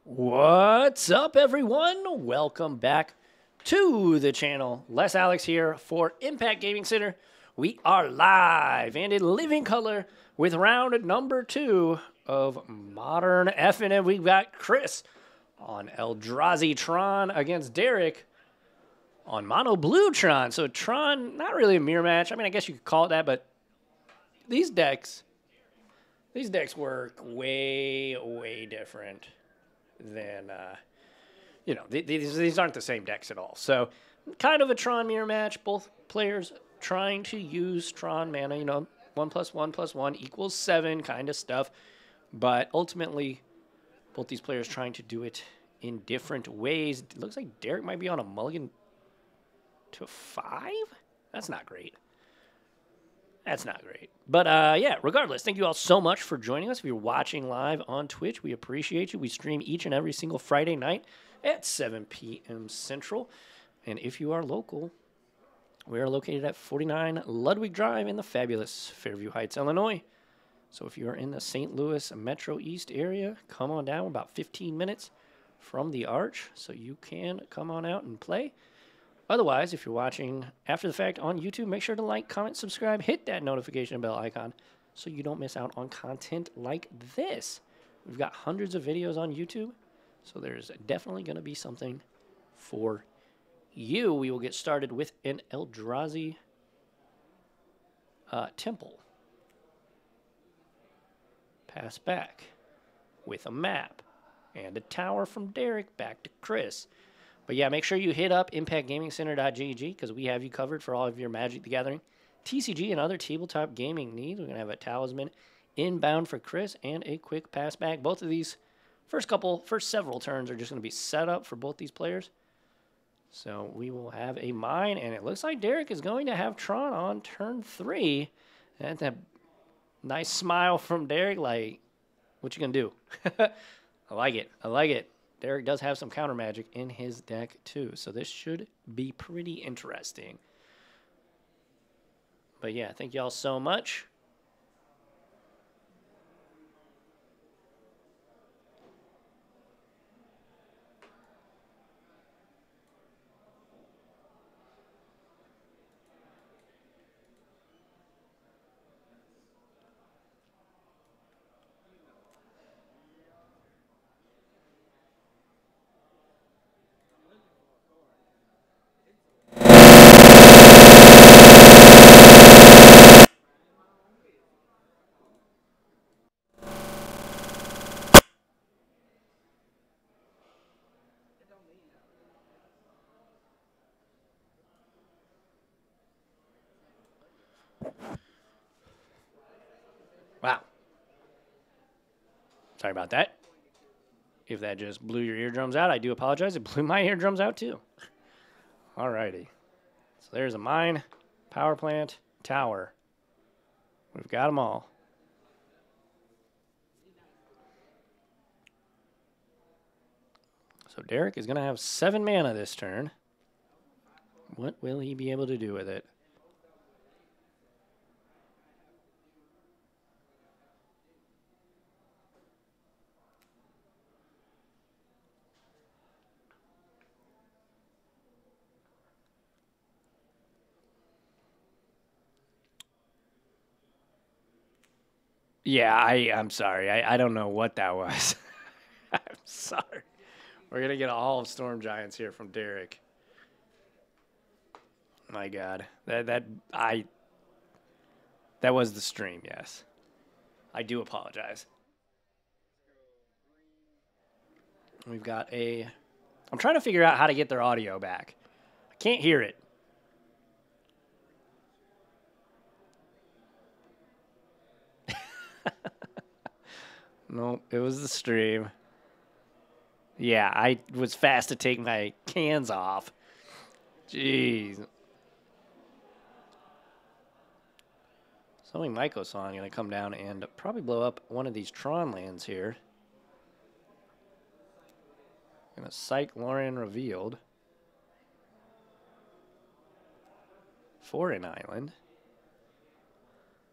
What's up, everyone? Welcome back to the channel. Les Alex here for Impact Gaming Center. We are live and in living color with round number 2 of Modern FNM. We've got Chris on Eldrazi Tron against Derek on Mono Blue Tron. So Tron, not really a mirror match. I mean, I guess you could call it that, but these decks work way different than, these aren't the same decks at all. So kind of a Tron mirror match. Both players trying to use Tron mana, 1+1+1 equals 7 kind of stuff. But ultimately, both these players trying to do it in different ways. It looks like Derek might be on a mulligan to 5? That's not great. That's not great. But, yeah, regardless, thank you all so much for joining us. If you're watching live on Twitch, we appreciate you. We stream each and every single Friday night at 7 p.m. Central. And if you are local, we are located at 49 Ludwig Drive in the fabulous Fairview Heights, Illinois. So if you're in the St. Louis Metro East area, come on down. We're about 15 minutes from the Arch, so you can come on out and play. Otherwise, if you're watching after the fact on YouTube, make sure to like, comment, subscribe, hit that notification bell icon so you don't miss out on content like this. We've got hundreds of videos on YouTube, so there's definitely going to be something for you. We will get started with an Eldrazi temple. Pass back with a map and a tower from Derek back to Chris. But yeah, make sure you hit up impactgamingcenter.gg because we have you covered for all of your Magic the Gathering, TCG, and other tabletop gaming needs. We're going to have a talisman inbound for Chris and a quick pass back. Both of these first several turns are just going to be set up for both these players. So we will have a mine, and it looks like Derek is going to have Tron on turn 3. And that nice smile from Derek, like, what you going to do? I like it. I like it. Derek does have some counter magic in his deck too, so this should be pretty interesting. But yeah, thank y'all so much. Wow. Sorry about that. If that just blew your eardrums out, I do apologize. It blew my eardrums out too. Alrighty. So there's a mine, power plant, tower. We've got them all. So Derek is going to have 7 mana this turn. What will he be able to do with it? Yeah, I'm sorry. I don't know what that was. I'm sorry. We're going to get all of Storm Giants here from Derek. My God. That was the stream, yes. I do apologize. We've got I'm trying to figure out how to get their audio back. I can't hear it. Nope, it was the stream. Yeah, I was fast to take my cans off. Jeez. Something Myco-san going to come down and probably blow up one of these Tron lands here. Going to Psych Lorien Revealed for an island.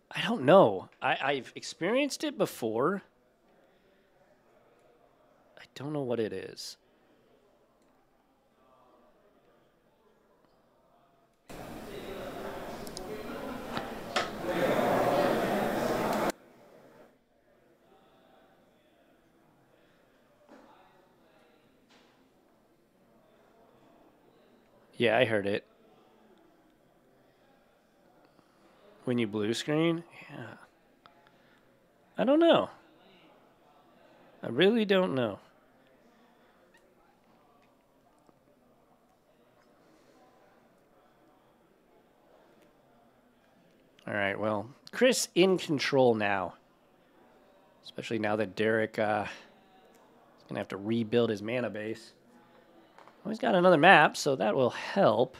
I don't know. I've experienced it before. I don't know what it is. Yeah, I heard it. When you blue screen? Yeah. I don't know. I really don't know. All right, well, Chris in control now. Especially now that Derek is going to have to rebuild his mana base. Well, he's got another map, so that will help.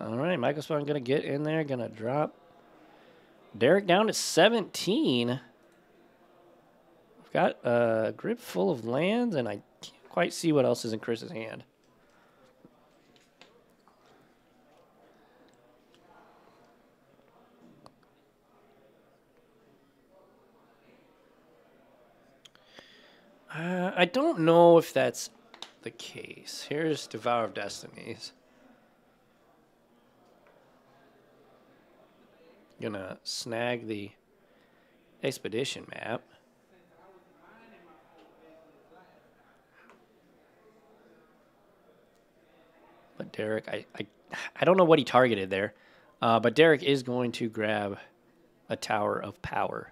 All right, Michael Spawn going to get in there, going to drop Derek down to 17. We've got a grip full of lands, and I can't quite see what else is in Chris's hand. I don't know if that's the case. Here's Devour of Destinies. Gonna snag the Expedition map. But Derek, I don't know what he targeted there. But Derek is going to grab a Tower of Power.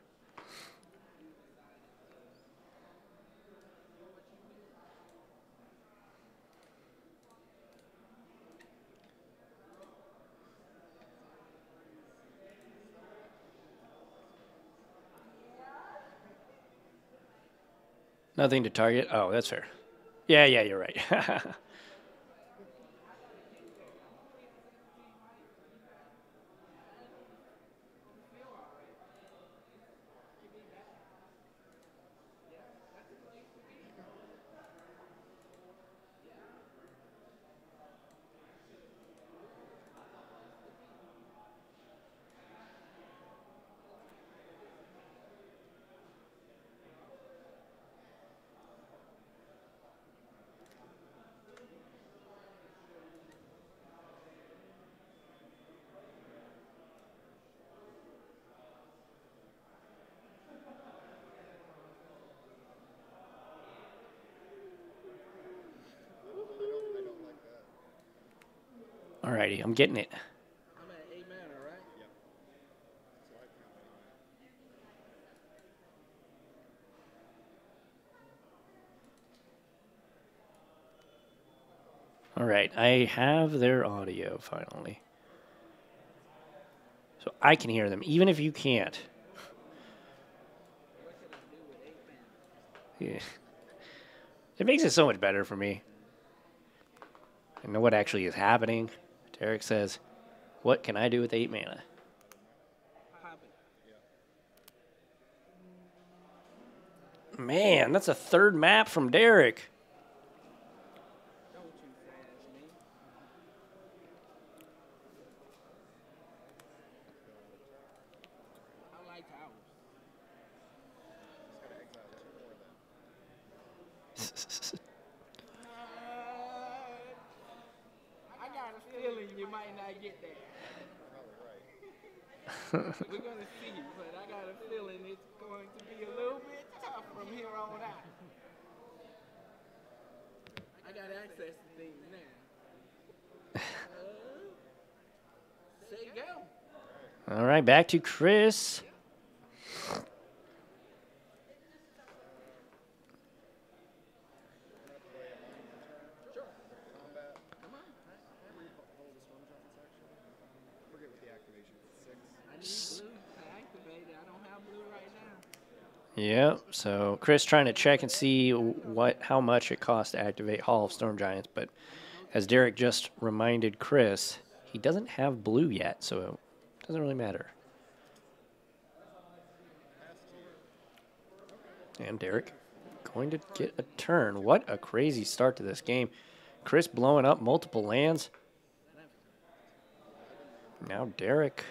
Nothing to target? Oh, that's fair. Yeah, you're right. Alrighty, I'm getting it. I'm at 8 mana, right? All right, I have their audio finally. So I can hear them, even if you can't. What can I do with 8 mana? Yeah. It makes it so much better for me. I know what actually is happening. Derek says, what can I do with 8 mana? Pop it. Man, that's a third map from Derek. Don't you flash me. I like towers. I got a feeling you might not get that. We're going to see, but I got a feeling it's going to be a little bit tough from here on out. I got access to things now. There you go. All right, back to Chris. I need blue to activate it. I don't have blue right now. Yeah, so Chris trying to check and see how much it costs to activate Hall of Storm Giants, but as Derek just reminded Chris, he doesn't have blue yet, so it doesn't really matter. And Derek going to get a turn. What a crazy start to this game. Chris blowing up multiple lands. Now Derek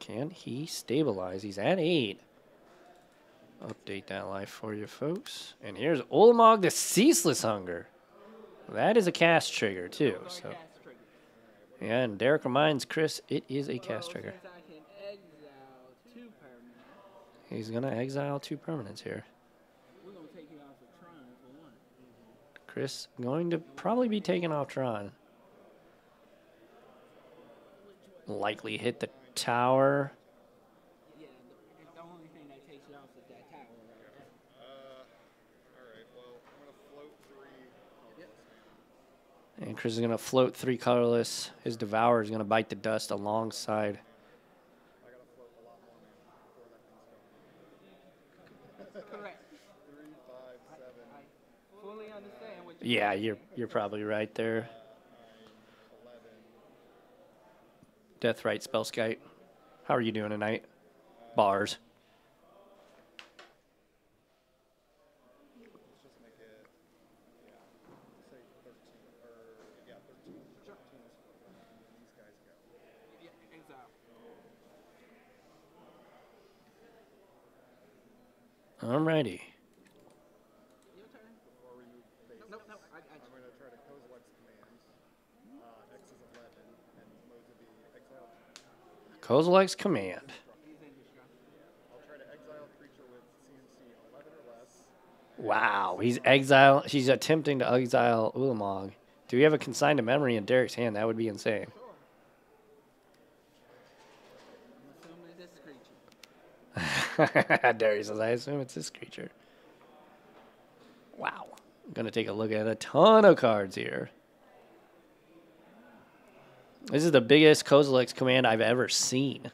Can he stabilize? He's at 8. Update that life for you folks. And here's Ulamog the Ceaseless Hunger. That is a cast trigger too. So yeah, and Derek reminds Chris it is a cast trigger. Since I can exile 2 permanents, He's gonna exile 2 permanents here. we're gonna take you off of Tron for 1. Chris going to probably be taking off Tron. Likely hit the tower. Yeah, the only thing that takes you off is that tower right there. Alright, well, I'm going to float 3. And Chris is gonna float 3 colorless. His Devourer is gonna bite the dust alongside. I got to float a lot more mana before that thing's going. Correct. 3, 5, 7. I fully understand what Yeah, you're probably right there. 11. Deathrite Spellskite. How are you doing tonight? Bars. Let's just make it, say 13. Or, 13. 13 is float. And these guys go. Yeah, exile. Alrighty. Your turn. Before we move base. No, I I'm going to try to Kozilek's command. X is 11, and mode to be exile. Kozilek's command. He's indestructible. I'll try to exile a creature with CMC 11 or less. Wow, he's attempting to exile Ulamog. Do we have a consigned to memory in Derek's hand? That would be insane. Sure. I'm assuming this creature. Derek says, I assume it's this creature. Wow. I'm going to take a look at a ton of cards here. This is the biggest Kozilek's command I've ever seen.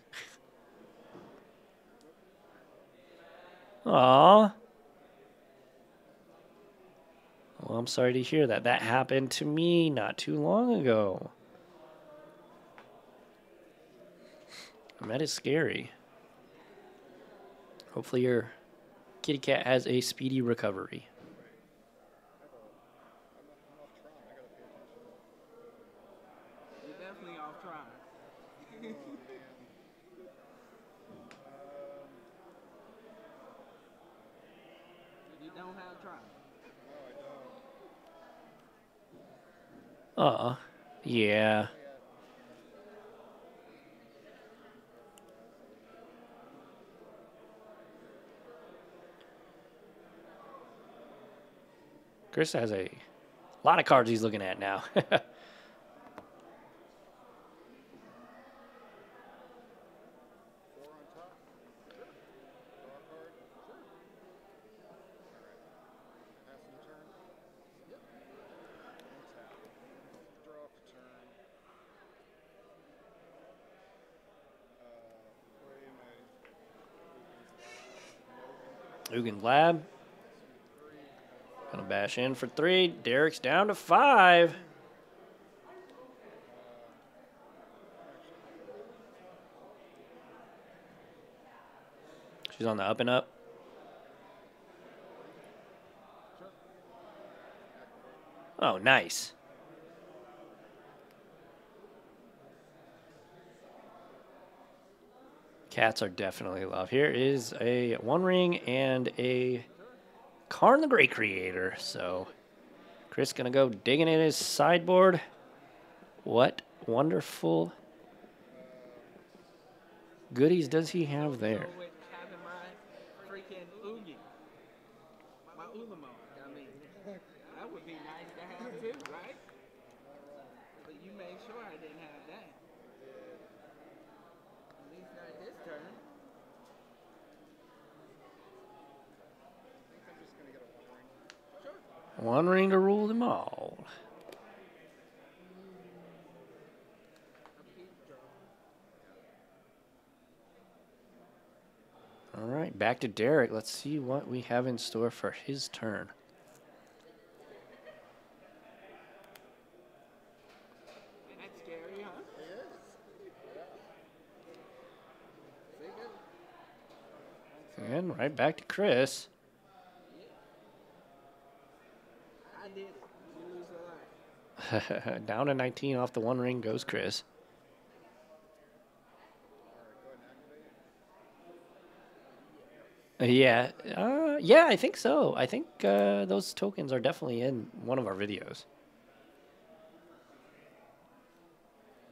Aww. Well, I'm sorry to hear that. That happened to me not too long ago. And that is scary. Hopefully your kitty cat has a speedy recovery. You're definitely off Tron. You don't have Tron. Yeah. Chris has a lot of cards he's looking at now. Ugin Lab. Gonna bash in for 3. Derek's down to 5. She's on the up and up. Oh, nice. Cats are definitely love. Here is a One Ring and a Karn the Great Creator. So Chris gonna go digging in his sideboard. What wonderful goodies does he have there? So with having my freaking Oogie, my Ulamog, I mean, that would be nice to have too, right? But you made sure I didn't have that. At least not this turn. I think I'm just going to get a 1 ring. Sure. One ring to rule them all. All right, back to Derek. Let's see what we have in store for his turn. That's scary, huh? It is. Figure. And right back to Chris. I did it. You lose a lot. Down to 19 off the One Ring goes Chris. Alright, go ahead and Yeah, yeah, I think so. I think those tokens are definitely in one of our videos.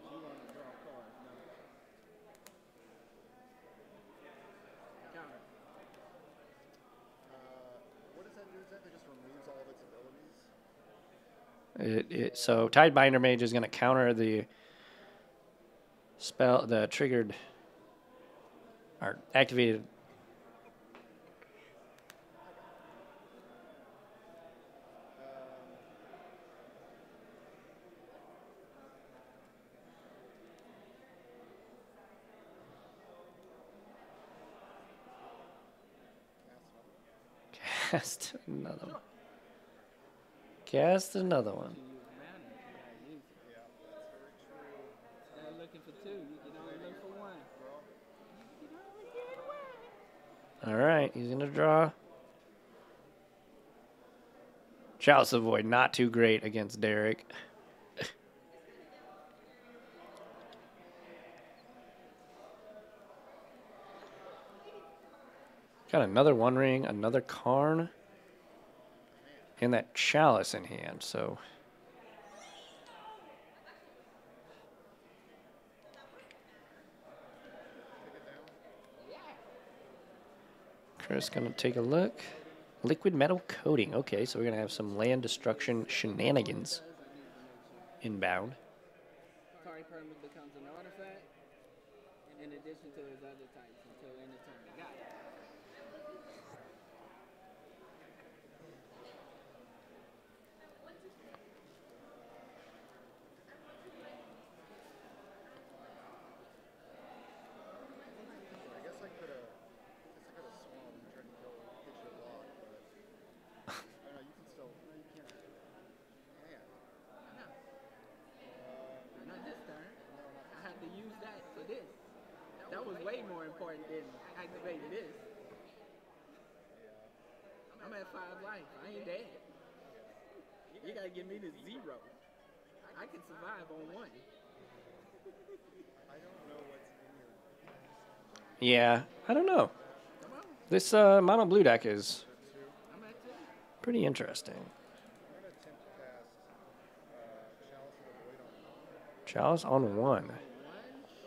You want to draw cards, no. Counter. What does that do exactly? Just removes all of its abilities? So Tidebinder Mage is going to counter the spell, the triggered or activated. Cast another one. Cast another one. You use mana. You gotta use it. Yeah, that's very true. Instead of looking for two, you can only look for one. You can only get one. All right, he's going to draw. Chalice of Void, not too great against Derek. Got another One Ring, another Karn, and that Chalice in hand, so... Chris gonna take a look. Liquid Metal Coating. Okay, so we're gonna have some land destruction shenanigans inbound. Kari permanent becomes an artifact, and in addition to his other types until end of turn. Got it. I guess I could have swum and tried to go get your block, but I don't know, you can still, no, you can't. Man. Not this turn. I have to use that for this. That was way more important than activating this. I'm at 5 life. I ain't dead. You gotta give me the 0. I can survive on 1. I don't know what's in your... Yeah, I don't know. Come on. This mono blue deck is I'm at 2. pretty interesting. I'm going to attempt to cast Chalice of the Void on Chalice on 1. 1,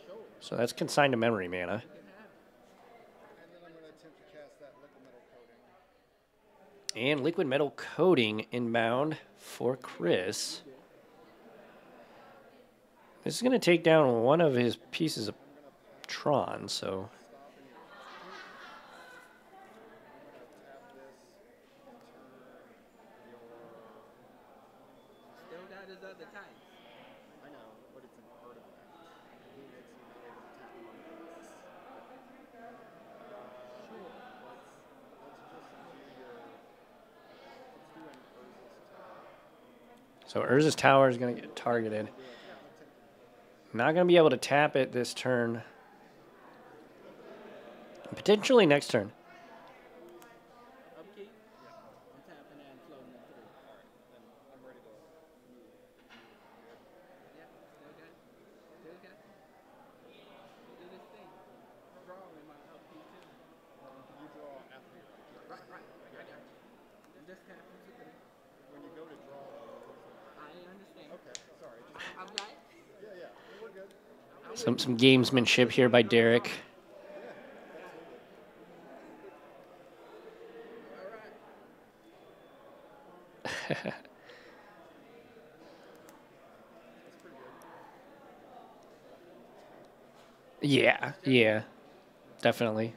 sure. So that's consigned to memory mana. You can have it. and then I'm going to attempt to cast that Liquid Metal Coating. And Liquid Metal Coating inbound for Chris. This is going to take down one of his pieces of Tron, so... Still got his other types. I know, but it's an artifact. He makes me not able to tap one of these. Sure. Let's do an Urza's Tower. So Urza's Tower is going to get targeted. Not going to be able to tap it this turn. Potentially next turn. Upkeep? Yeah. I'm tapping that and floating it through. Then I'm ready to move. Yeah, still got it. Still got it. Do this thing. Draw in my upkeep too. You draw after your upkeep. Right. I got you. And this happens to me. When you go to draw, I understand. okay, sorry. I'm like, Yeah, we're good. Some gamesmanship here by Derek. all right. Yeah, definitely.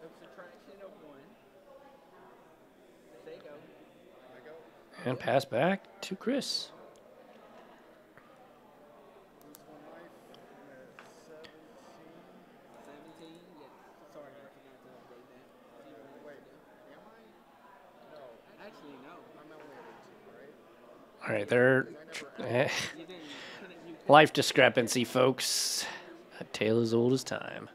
The subtraction of 1. There you go. I go. And pass back to Chris. Lose 1 life. I'm at 17. 17, yes. Sorry, I forgot to update that. Wait, am I? No, Actually, no. I'm only at 18, right? All right, they're You didn't. You life discrepancy, folks. A tale as old as time.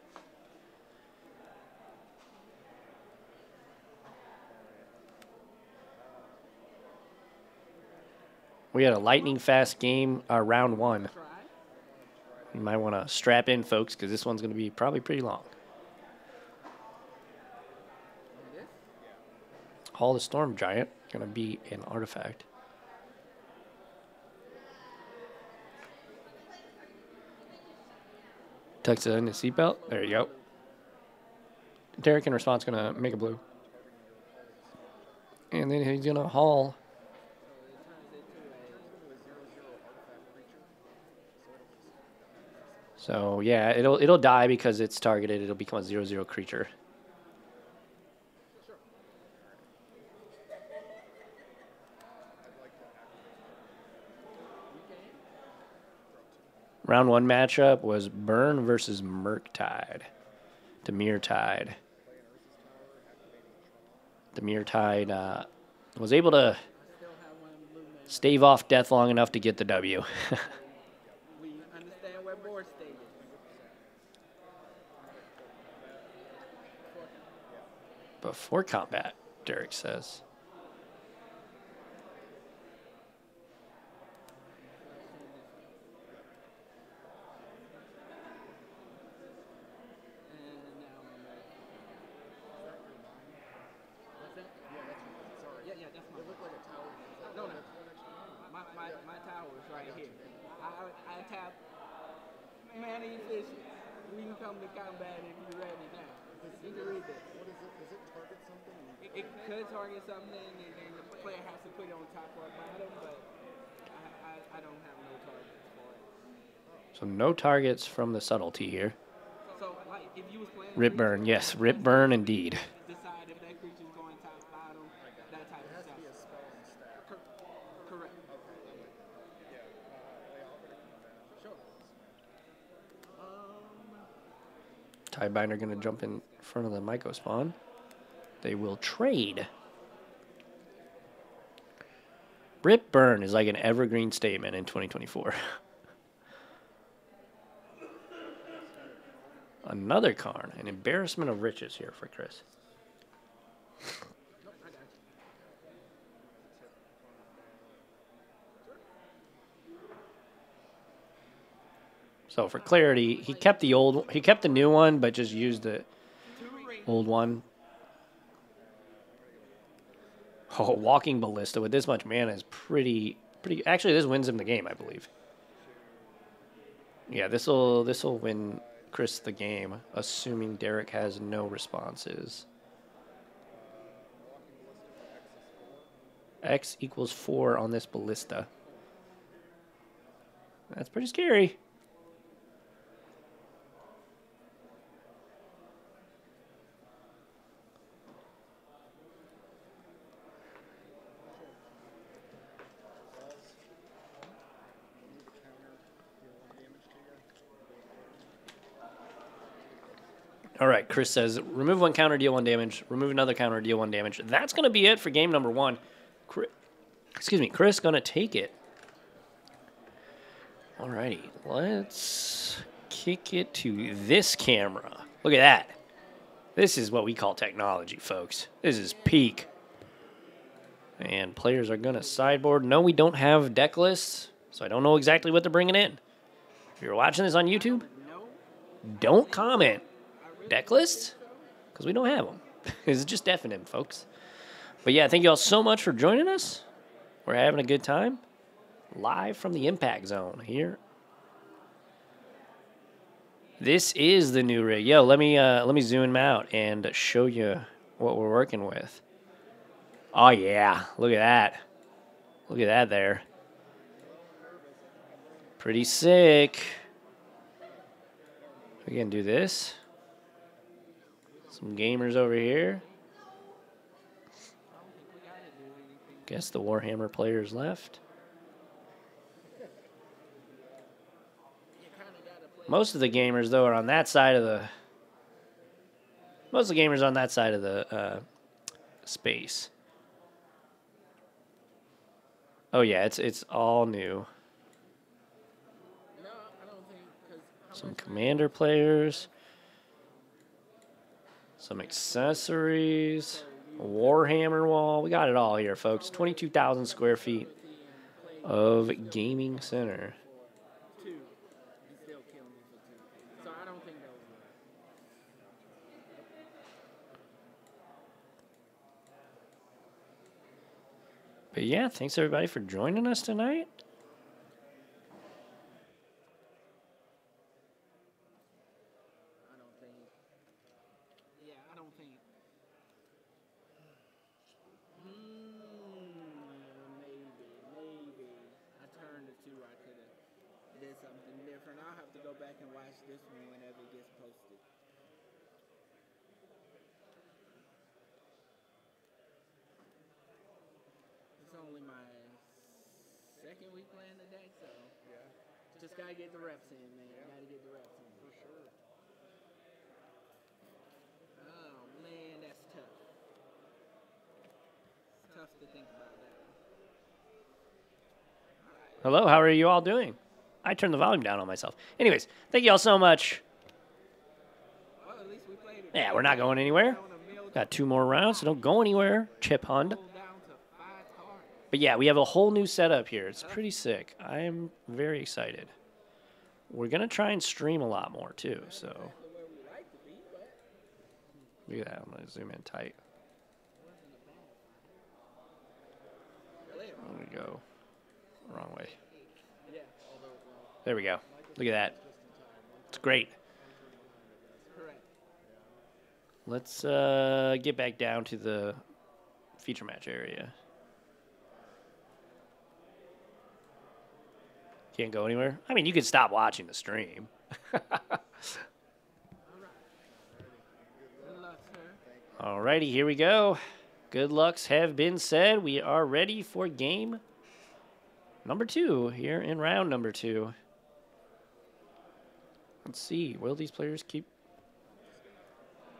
We had a lightning fast game, round 1. try. You might want to strap in, folks, because this one's going to be probably pretty long. Hall the Storm Giant. Gonna be an artifact. Tucks it in his seatbelt. There you go. Derek in response gonna make a blue. And then he's gonna haul. So yeah, it'll die because it's targeted. It'll become a 0/0 creature. Round 1 matchup was Burn versus Murktide. Demirtide. Demirtide was able to stave off death long enough to get the W. We understand where board state is. Before combat, Derek says. My tower is right here. I tap man efficient. We can come to combat if you're ready now. You can read that. What is it? Does it target something? It could target something and then the player has to put it on top or bottom, but I don't have no targets for it. So no targets from the subtlety here. So like if you was playing Rip burn, yes, rip burn indeed. decide if that creature's going top, bottom, that type of stuff. Be a spell and stack. Correct. Sure. Tidebinder going to jump in front of the Myco spawn. They will trade. Rip burn is like an evergreen statement in 2024. Another Karn, an embarrassment of riches here for Chris. So for clarity, he kept the new one, but just used the old one. Oh, Walking Ballista with this much mana is pretty. Actually, this wins him the game, I believe. Yeah, this'll win Chris the game, assuming Derek has no responses. X equals 4 on this Ballista. That's pretty scary. All right, Chris says, remove 1 counter, deal 1 damage. Remove another counter, deal 1 damage. That's going to be it for game number 1. Chris going to take it. All righty, let's kick it to this camera. Look at that. This is what we call technology, folks. This is peak. And players are going to sideboard. No, we don't have deck lists, so I don't know exactly what they're bringing in. If you're watching this on YouTube, don't comment. Deck lists? Because we don't have them. It's just FNM, folks. But yeah, thank you all so much for joining us. We're having a good time. Live from the Impact Zone here. This is the new rig. Yo, let me zoom out and show you what we're working with. Oh yeah, look at that. Look at that there. Pretty sick. We can do this. Some gamers over here. Guess the Warhammer players left. Most of the gamers, though, are on that side of the... Most of the gamers on that side of the space. Oh, yeah, it's all new. Some commander players. Some accessories. A Warhammer wall. We got it all here, folks. 22,000 square feet of gaming center. But yeah, thanks everybody for joining us tonight. I don't think. Yeah, I don't think. Maybe. I turned to 2. I could have did something different. I'll have to go back and watch this one whenever it gets posted. It's only my second week playing the deck, so Yeah. just gotta get the reps in, man. Gotta get the reps in. For sure. Oh man, that's tough. It's tough to think about that one. Hello, how are you all doing? I turned the volume down on myself. Anyways, thank you all so much. Well, at least we played it. Yeah, we're not going anywhere. Got 2 more rounds, so don't go anywhere. Chip Hunt. Down to 5 cards. But yeah, we have a whole new setup here. It's pretty sick. I am very excited. We're going to try and stream a lot more too, so. Where we like to be, but Look at that. I'm going to zoom in tight. There we go. Wrong way. yeah, There we go. Look at that. It's great. correct. Let's get back down to the feature match area. Can't go anywhere? I mean, you could stop watching the stream. Good luck, sir. Alrighty, here we go. Good lucks have been said. We are ready for game number 2 here in round number 2. Let's see. Will these players keep?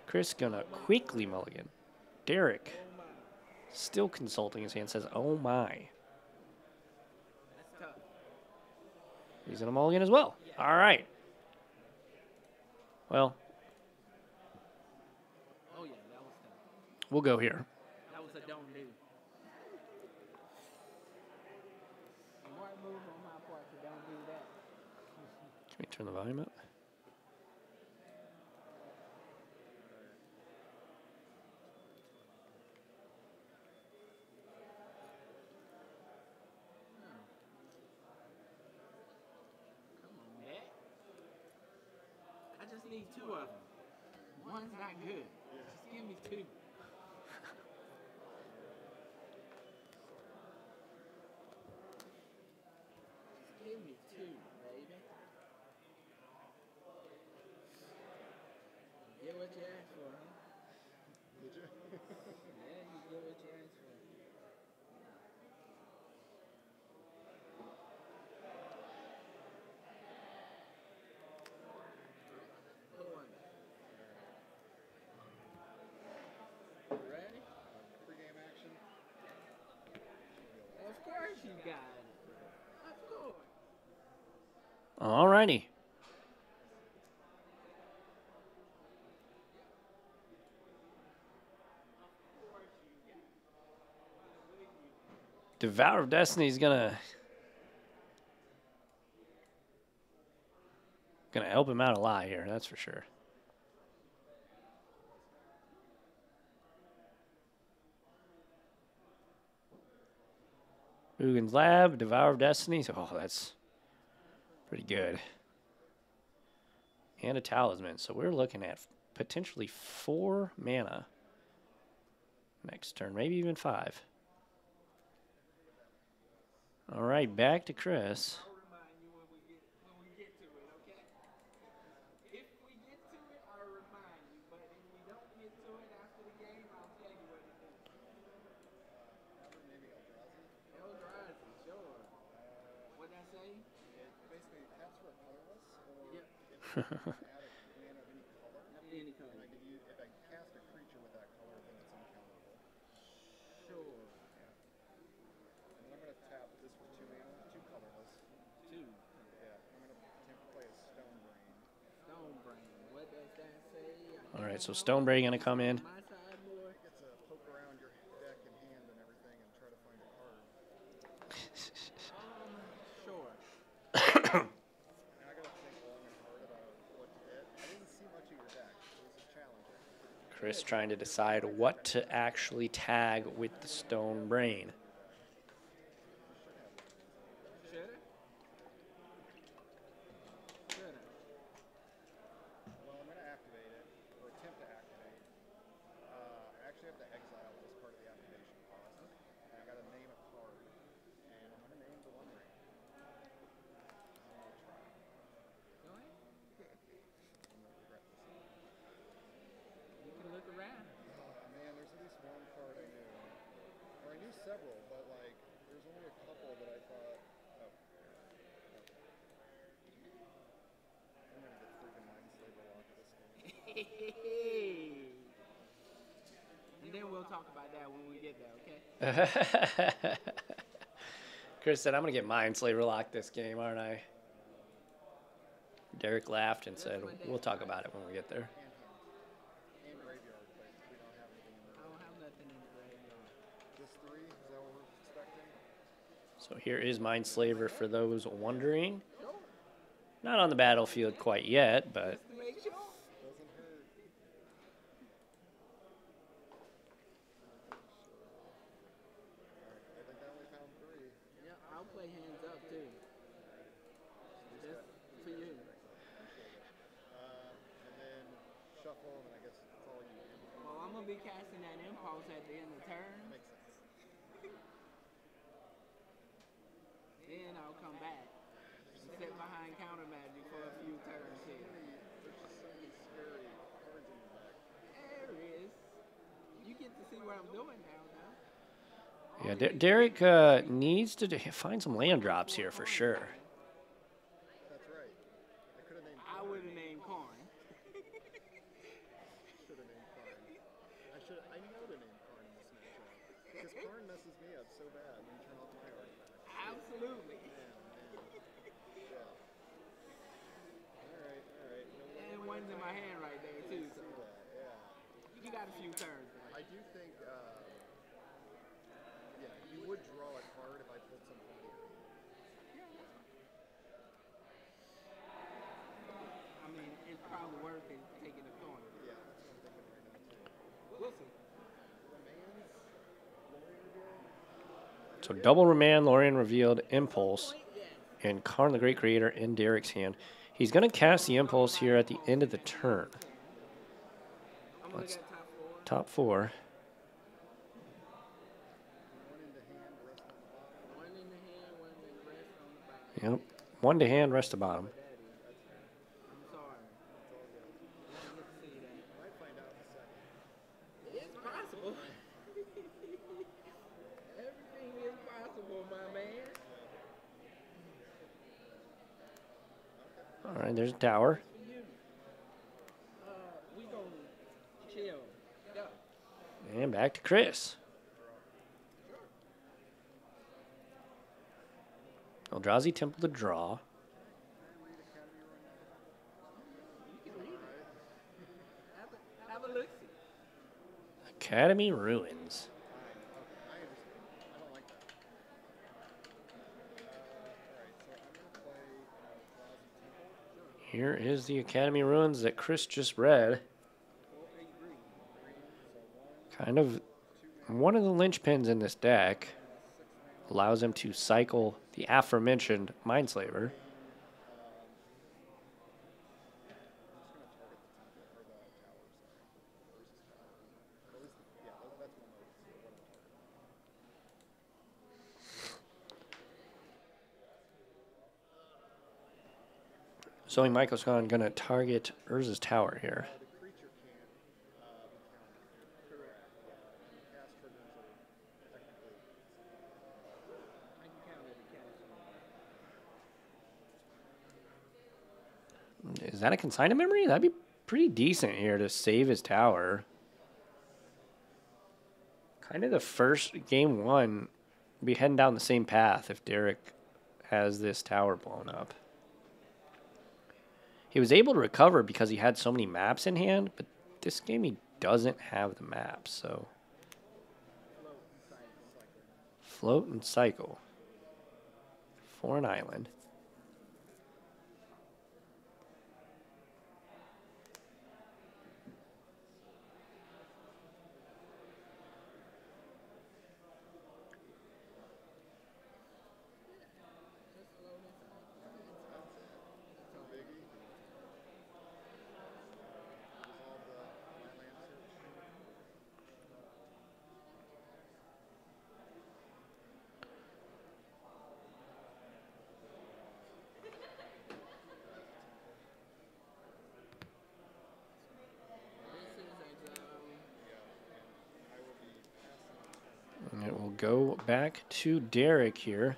Chris gonna quickly mulligan. Derek still consulting his hand, says, oh my. That's tough. He's gonna mulligan as well. All right. Well, Oh yeah, that was tough. we'll go here. That was a don't do. Smart move on my part to don't do that. Can we turn the volume up? Come on, man. I just need 2 of them. One's not good. Just give me 2. Just give me 2, baby. Get what you asked for, huh? Did you? Yeah, you get what you asked for. Put one back. You ready? Pre-game action. Of course you got it. Of course. Alrighty. Devour of Destiny is gonna help him out a lot here, that's for sure. Ugin's Lab, Devour of Destiny. Oh, that's pretty good. And a Talisman. So we're looking at potentially 4 mana next turn, maybe even 5. All right, back to Chris. I'll remind you when we get to it, okay? If we get to it, I'll remind you. But if we don't get to it after the game, I'll tell you what it is. Maybe Eldrazi. Eldrazi, sure. What'd I say? It basically taps for a colorless, or Yep. if you add a mana of any color. Any color. And if I cast a creature with that color, then it's uncountable. Sure. And then I'm going to tap this for 2 mana, 2 colorless. 2. Yeah, I'm going to play a Stone Brain. Stone Brain. What does that say? All right, so Stonebrae gonna come in. My side, boy. It gets to poke around your deck and hand and everything and try to find a card. Sure. And I got to think long and hard about what to hit. I didn't see much of your deck. It was challenging. Chris trying to decide what to actually tag with the Stone Brain. several, but like there's only a couple that I thought, oh, I'm gonna get freaking Mindslaver locked this game. And then we'll talk about that when we get there, okay? Chris said, I'm going to get Mindslaver locked this game, aren't I? Derek laughed and said, we'll talk about it when we get there. And graveyard, but we don't have anything in I there. don't have nothing in the graveyard. Just 3? Is that what we're expecting? So here is Mindslaver for those wondering. Not on the battlefield quite yet, but To make sure. Doesn't hurt. I think I only found 3. Yeah, I'll play hands up too. Just for you. And then shuffle, and I guess that's all you do. Well, I'm gonna be casting that impulse at the end of the turn. Makes sense. Then I'll come back and sit behind counter magic for a few turns here. There's just so many scary cards in the back. There is. You get to see what I'm doing now, though. yeah, Derek needs to find some land drops here for sure. That's right. I could have named I would have named Corn. should have named Karn. I know to name Karn in this matchup. Because Karn messes me up so bad when you turn off my artifact. Absolutely. Yeah. Alright. And one's in my hand right there, too. So Yeah. you got a few turns. I do think, yeah, you would draw a card if I pulled something here. I mean, it's probably worth it taking a corner. Yeah, that's what I'm thinking right now, too. We'll see. Remains, Lawyer Reveal. So double Remand, Lorien Revealed, Impulse, and Karn the Great Creator in Derek's hand. He's going to cast the Impulse here at the end of the turn. I'm gonna Let's- get Top top 4. 4. One in the hand, the rest on the bottom. One in the hand, one in the rest on the back. Yep. 1 to hand, rest to bottom. I'm sorry. I didn't get to see that. Might find out in a second. It's possible. Everything is possible, my man. All right, there's a tower. For you. We gonna chill. Yeah. And back to Chris. Eldrazi Temple to draw. You can read it. Have a look. Academy Ruins. I understand. I don't like that. Alright, so I'm going to play Eldrazi Temple. Here is the Academy Ruins that Chris just read. Kind of one of the linchpins in this deck. Allows him to cycle the aforementioned Mindslaver. So Michael's going to target Urza's tower here. The creature can't be countered. Correct. Cast triggers are technically. I can count it a cast. Is that a consignment memory? That'd be pretty decent here to save his tower. Kind of the first game 1, be heading down the same path if Derek has this tower blown up. He was able to recover because he had so many maps in hand, but this game he doesn't have the maps, so. Float and cycle. For an island. go back to Derek here.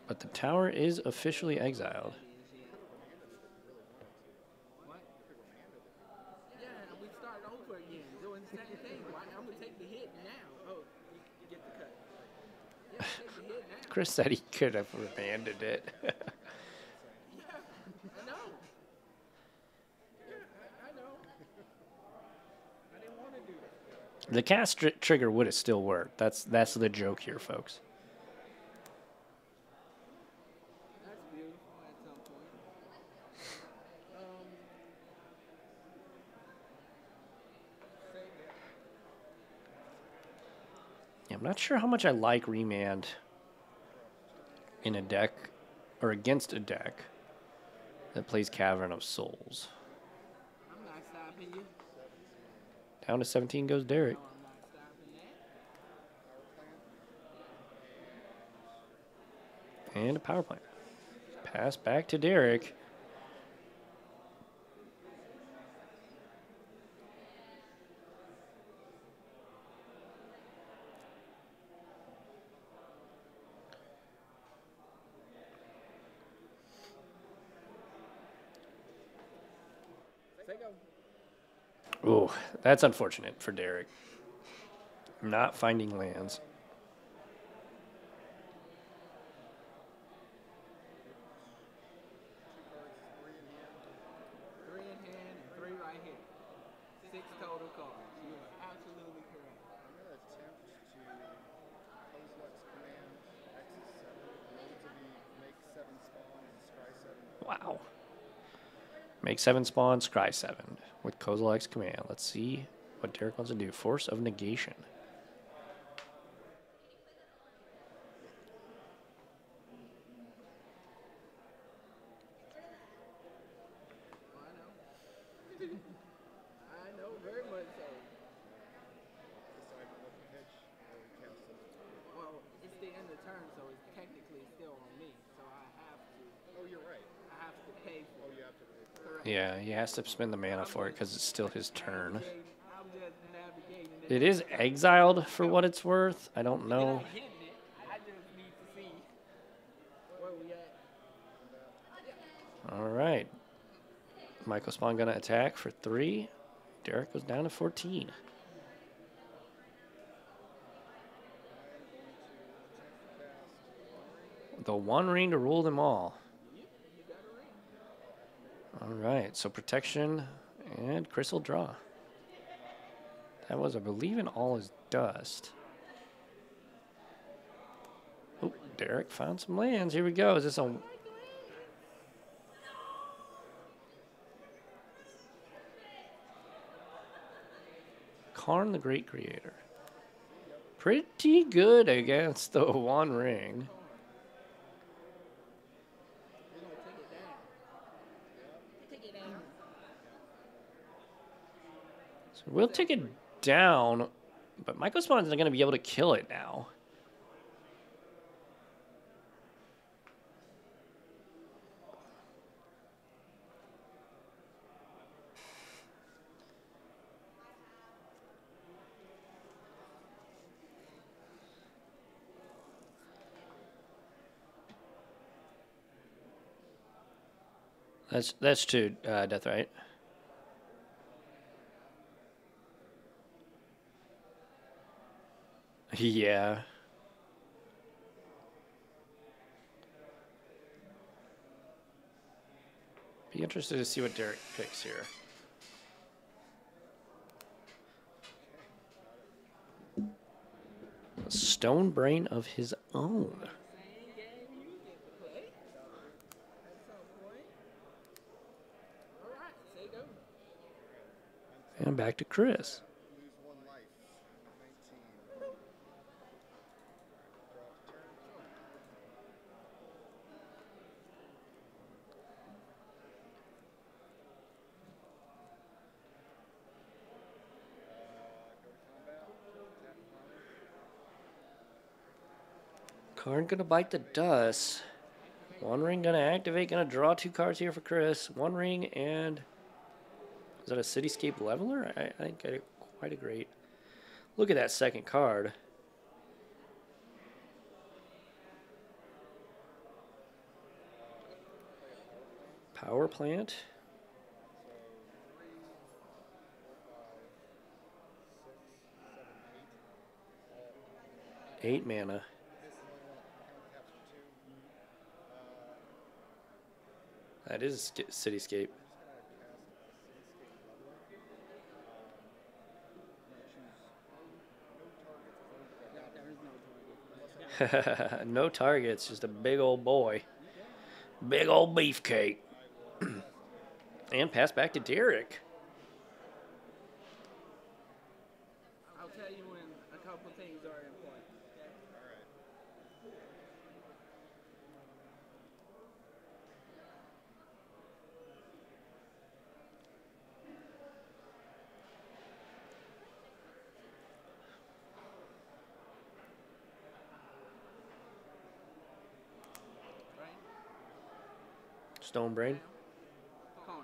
But the tower is officially exiled. What? Yeah, we start over again, doing the same thing. I'm gonna take the hit now. Oh, you get the cut. Yeah, take the hit now. Chris said he could have remanded it. Yeah, I know. Yeah, I know. I didn't want to do that. The cast trigger would have still worked. That's the joke here, folks. That's beautiful at some point. Save it. Yeah, I'm not sure how much I like remand in a deck or against a deck that plays Cavern of Souls. I'm not stopping you. Down to 17 goes Derek. No, I'm not stopping that. And a power plant. Pass back to Derek. Say go. Oh, that's unfortunate for Derek. Not finding lands. Three in hand and three right here. 6 total cards. You are absolutely correct. I'm going to attempt to Kozilek's command X7. Roll to be make 7 spawn and scry 7. Wow. Make 7 spawn, scry 7 with Kozilek's command. Let's see what Derek wants to do. Force of negation. Well, I know. I know very much so. Decide what to pitch or cast it. Well, it's the end of turn, so it's technically still on me. So I have to. Oh, you're right. I have to pay for Oh, it. you have to pay for it. Correct. Yeah, he has to spend the mana for it because it's still his turn. I'm just navigating it. It is exiled for what it's worth. I don't You're know. not hitting it. I just need to see where we at. All right. Michael Spawn gonna attack for 3. Derek goes down to 14. The one ring to rule them all. All right, so protection and Chris will draw. That was, I believe, in all his dust. Oh, Derek found some lands. Here we go. Is this a... Karn the Great Creator. Pretty good against the One Ring. We're gonna take it down. Take it down. So we'll take it down, but Michael Spawn isn't going to be able to kill it now. That's true, Death, right? Yeah. Be interested to see what Derek picks here. A stone brain of his own. Same game you get to play at some point. All right, say go. And back to Chris. Lose 1 life. 19. Draw to turn. Go to combat. Attack opponent. Karn gonna bite the dust. One ring gonna activate, gonna draw 2 cards here for Chris. One ring and... Is that a Cityscape Leveler? I think I did quite a great Look at that second card. Power plant. 8 mana. That is Cityscape. No targets, just a big old boy. Big old beefcake. And pass back to Derek. I'll tell you when a couple things are in play. Stone Brain. Karn.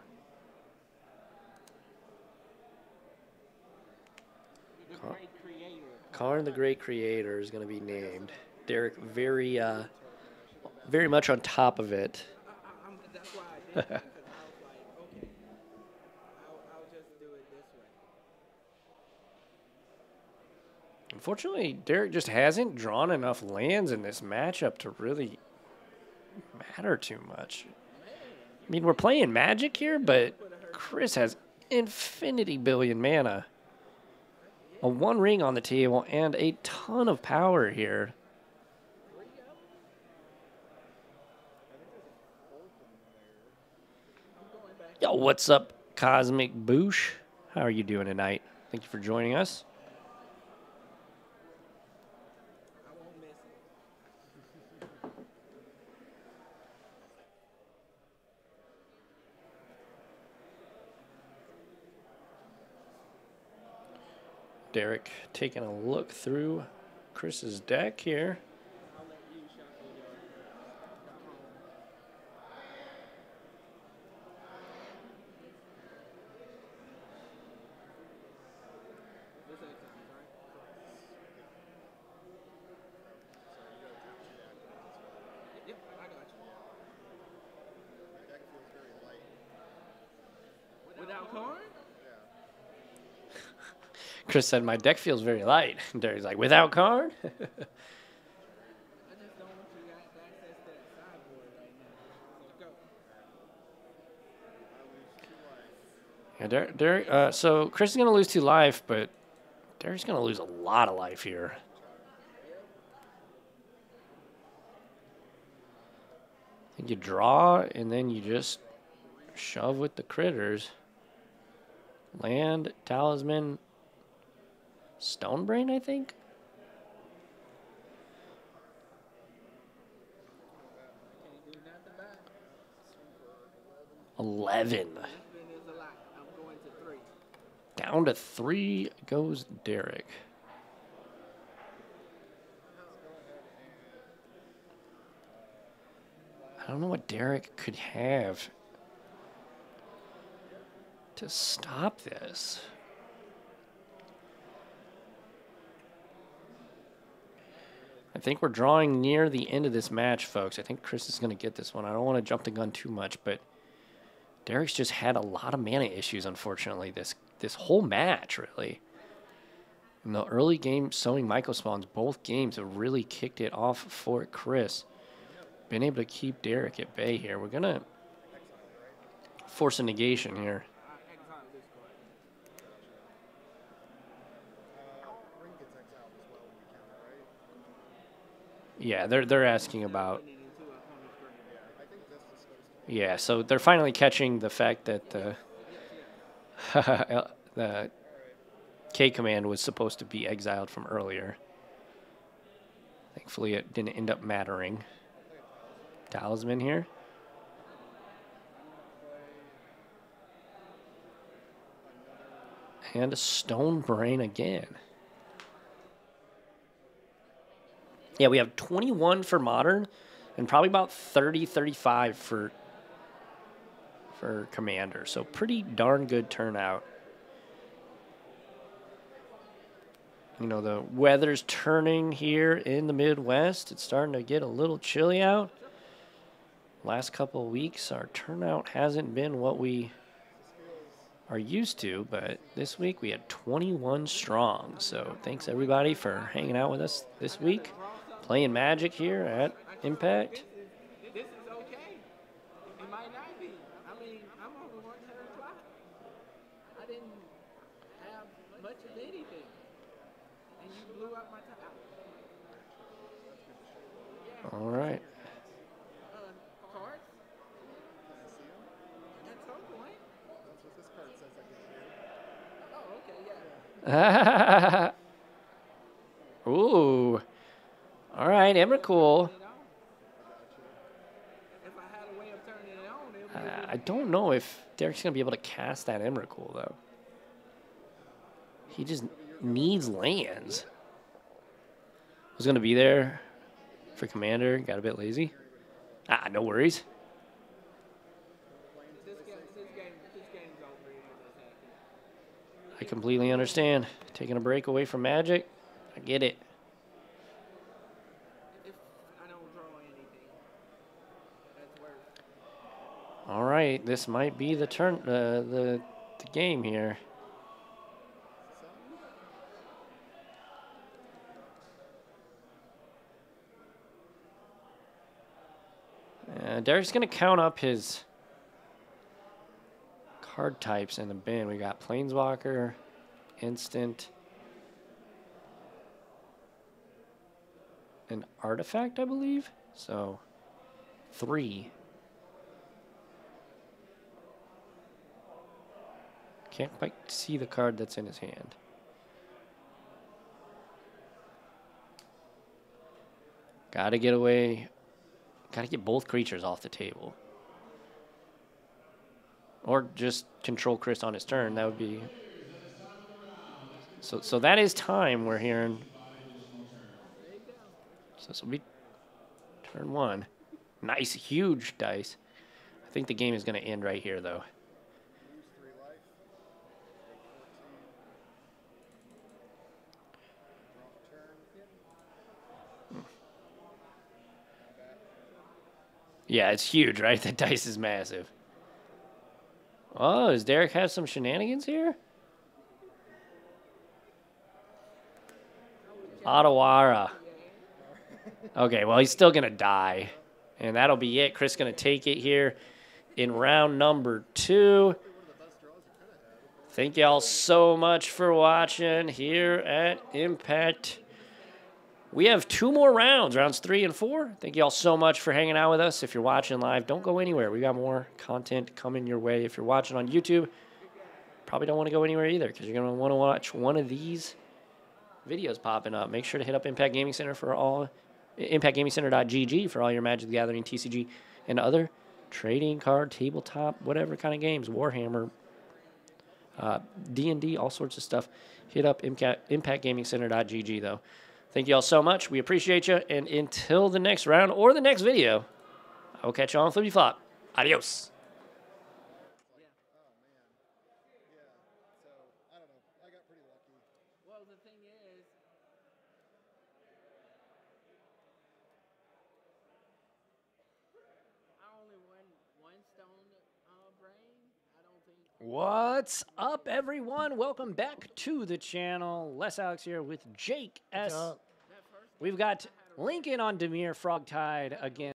The great creator. Karn the Great Creator is going to be named. Derek very much on top of it. That's why I did it, because I was like, okay, I'll just do it this way. Unfortunately, Derek just hasn't drawn enough lands in this matchup to really matter too much. I mean, we're playing Magic here, but Chris has infinity billion mana. A 1 ring on the table and a ton of power here. Yo, what's up, Cosmic Boosh? How are you doing tonight? Thank you for joining us. I won't miss it. Derek taking a look through Chris's deck here. I'll let you shuffle your This exercise, right? Yep, I got you. My deck feels very light. Without Karn? Chris said, my deck feels very light. Derek's like, without Karn? I just don't want you to have access to that sideboard right now. So go. Yeah, Derek, so Chris is going to lose 2 life, but Derek's going to lose a lot of life here. I think you draw, and then you just shove with the critters. Land, Talisman, Stone Brain, I think? Can't do nothing about it. 11. This is a lot. I'm going to 3. Down to 3 goes Derek. I don't know what Derek could have to stop this. I think we're drawing near the end of this match, folks. I think Chris is going to get this one. I don't want to jump the gun too much, but Derek's just had a lot of mana issues, unfortunately, this whole match, really. In the early game, sowing Mycospawns, both games have really kicked it off for Chris. Been able to keep Derek at bay here. We're going to force a negation here. Exile this card. Ring gets exiled as well when you counter, right? Yeah, they're asking about. Putting it into a opponent's graveyard. I think this is supposed to Yeah, so they're finally catching the fact that the K command was supposed to be exiled from earlier. Thankfully, it didn't end up mattering. Talisman here. And a Stone Brain again. Yeah, we have 21 for Modern and probably about 30, 35 for Commander. So pretty darn good turnout. You know, the weather's turning here in the Midwest. It's starting to get a little chilly out. Last couple of weeks, our turnout hasn't been what we are used to, but this week we had 21 strong. So thanks everybody for hanging out with us this week, playing Magic here at Impact. This is okay. It might not be. I mean, I'm only one turn clock. I didn't have much of anything, and you blew up my top. Yeah. All right. Cards? At some point. That's what this card says I get to do. Oh, okay, yeah. Ooh. All right, Emrakul. If I had a way of turning it on, it would I don't know if Derek's going to be able to cast that Emrakul, though. He just needs lands. I was going to be there for Commander. Got a bit lazy. No worries. This game's over. I completely understand. Taking a break away from Magic, I get it. If I don't draw anything, that's worse. All right, this might be the turn, the game here. Derek's going to count up his card types in the bin. We got Planeswalker, Instant, an Artifact, I believe. So, 3. Can't quite see the card that's in his hand. Gotta get away. Gotta get both creatures off the table. Or just control Chris on his turn. That would be... So that is time we're hearing. So this will be turn 1. Nice, huge dice. I think the game is going to end right here, though. Lose 3 life. Take 14. Draw turn. Yeah, it's huge, right? The dice is massive. Oh, does Derek have some shenanigans here? Otawara. Okay, well, he's still going to die. And that'll be it. Chris going to take it here in round number 2. Thank y'all so much for watching here at Impact. We have 2 more rounds, rounds 3 and 4. Thank you all so much for hanging out with us. If you're watching live, don't go anywhere. We got more content coming your way. If you're watching on YouTube, probably don't want to go anywhere either because you're going to want to watch one of these videos popping up. Make sure to hit up Impact Gaming Center for all, impactgamingcenter.gg for all your Magic the Gathering, TCG, and other trading card, tabletop, whatever kind of games, Warhammer, D&D, all sorts of stuff. Hit up impactgamingcenter.gg though. Thank you all so much. We appreciate you. And until the next round or the next video, I will catch you on Flippy Flop. Adios. Oh, man. Yeah. So, I don't know. I got pretty lucky. Well, the thing is, I only won 1 stone brain. I don't think. What's up, everyone? Welcome back to the channel. Les Alex here with Jake S. We've got Lincoln on Demir Frogtide again.